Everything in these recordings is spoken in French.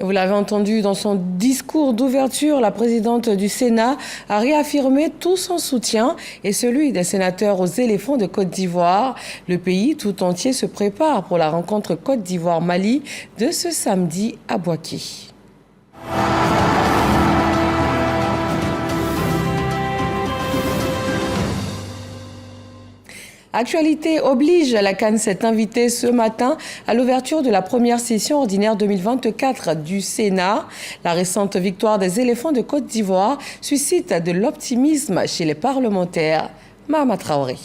Vous l'avez entendu dans son discours d'ouverture, la présidente du Sénat a réaffirmé tout son soutien et celui des sénateurs aux éléphants de Côte d'Ivoire. Le pays tout entier se prépare pour la rencontre Côte d'Ivoire-Mali de ce samedi à Bouaké. Actualité oblige, la CAN s'est invitée ce matin à l'ouverture de la première session ordinaire 2024 du Sénat. La récente victoire des éléphants de Côte d'Ivoire suscite de l'optimisme chez les parlementaires. Mahama Traoré.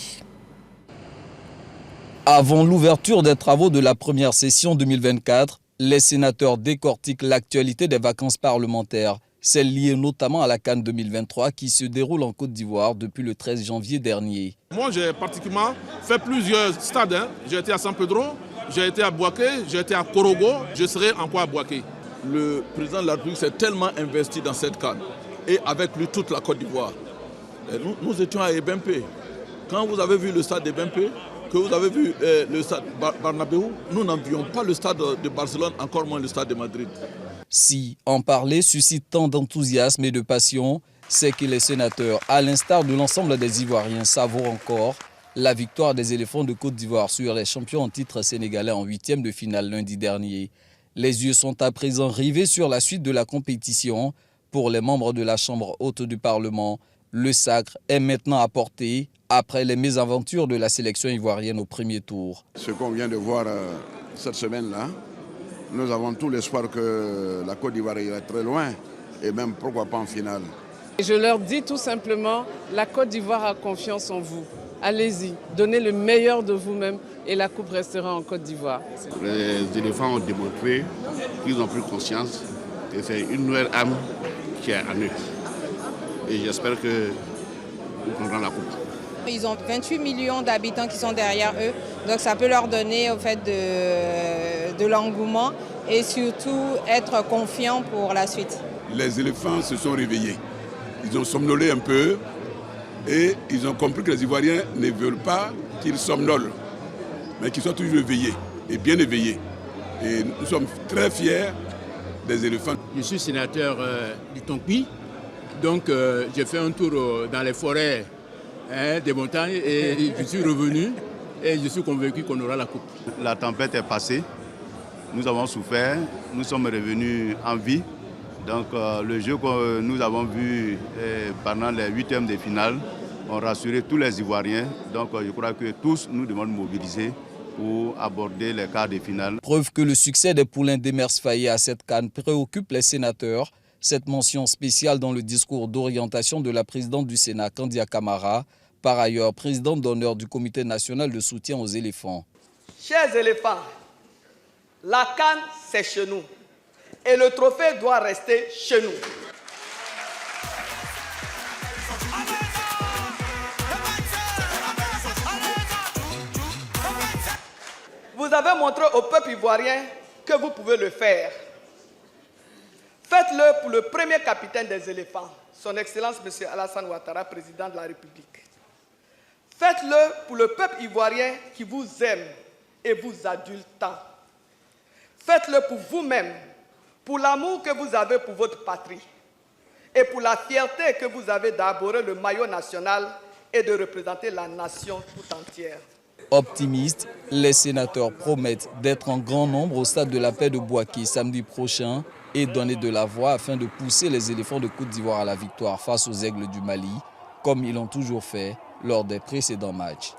Avant l'ouverture des travaux de la première session 2024, les sénateurs décortiquent l'actualité des vacances parlementaires, celles liées notamment à la CAN 2023 qui se déroule en Côte d'Ivoire depuis le 13 janvier dernier. Moi, j'ai particulièrement fait plusieurs stades. J'ai été à San Pedro, j'ai été à Bouaké, j'ai été à Korogo, je serai encore à Bouaké. Le président de la République s'est tellement investi dans cette CAN et avec lui toute la Côte d'Ivoire. Nous étions à Ebempe. Quand vous avez vu le stade d'Ebempe, que vous avez vu le stade Bernabéu, nous n'envions pas le stade de Barcelone, encore moins le stade de Madrid. Si en parler suscite tant d'enthousiasme et de passion, c'est que les sénateurs, à l'instar de l'ensemble des Ivoiriens, savourent encore la victoire des éléphants de Côte d'Ivoire sur les champions en titre sénégalais en 8e de finale lundi dernier. Les yeux sont à présent rivés sur la suite de la compétition. Pour les membres de la Chambre haute du Parlement, le sacre est maintenant à portée après les mésaventures de la sélection ivoirienne au premier tour. Ce qu'on vient de voir cette semaine-là, nous avons tout l'espoir que la Côte d'Ivoire ira très loin et même pourquoi pas en finale. Je leur dis tout simplement, la Côte d'Ivoire a confiance en vous. Allez-y, donnez le meilleur de vous-même et la coupe restera en Côte d'Ivoire. Les éléphants ont démontré qu'ils ont pris conscience que c'est une nouvelle âme qui est en eux. Et j'espère que nous prendrons la coupe. Ils ont 28 millions d'habitants qui sont derrière eux, donc ça peut leur donner au fait de l'engouement et surtout être confiants pour la suite. Les éléphants se sont réveillés, ils ont somnolé un peu et ils ont compris que les Ivoiriens ne veulent pas qu'ils somnolent, mais qu'ils soient toujours éveillés et bien éveillés. Et nous sommes très fiers des éléphants. Je suis sénateur du Tonkpi, donc j'ai fait un tour dans les forêts des montagnes et je suis revenu et je suis convaincu qu'on aura la coupe. La tempête est passée, nous avons souffert, nous sommes revenus en vie. Donc le jeu que nous avons vu pendant les 8e de finale ont rassuré tous les Ivoiriens. Donc je crois que tous nous devons nous mobiliser pour aborder les quarts de finale. Preuve que le succès des poulains d'Emers Faye à cette CAN préoccupe les sénateurs. Cette mention spéciale dans le discours d'orientation de la présidente du Sénat, Kandia Camara, par ailleurs présidente d'honneur du Comité national de soutien aux éléphants. Chers éléphants, la CAN c'est chez nous et le trophée doit rester chez nous. Vous avez montré au peuple ivoirien que vous pouvez le faire. Faites-le pour le premier capitaine des éléphants, son Excellence M. Alassane Ouattara, président de la République. Faites-le pour le peuple ivoirien qui vous aime et vous adule tant. Faites-le pour vous-même, pour l'amour que vous avez pour votre patrie et pour la fierté que vous avez d'arborer le maillot national et de représenter la nation tout entière. Optimistes, les sénateurs promettent d'être en grand nombre au stade de la paix de Bouaké samedi prochain et donner de la voix afin de pousser les éléphants de Côte d'Ivoire à la victoire face aux aigles du Mali, comme ils l'ont toujours fait lors des précédents matchs.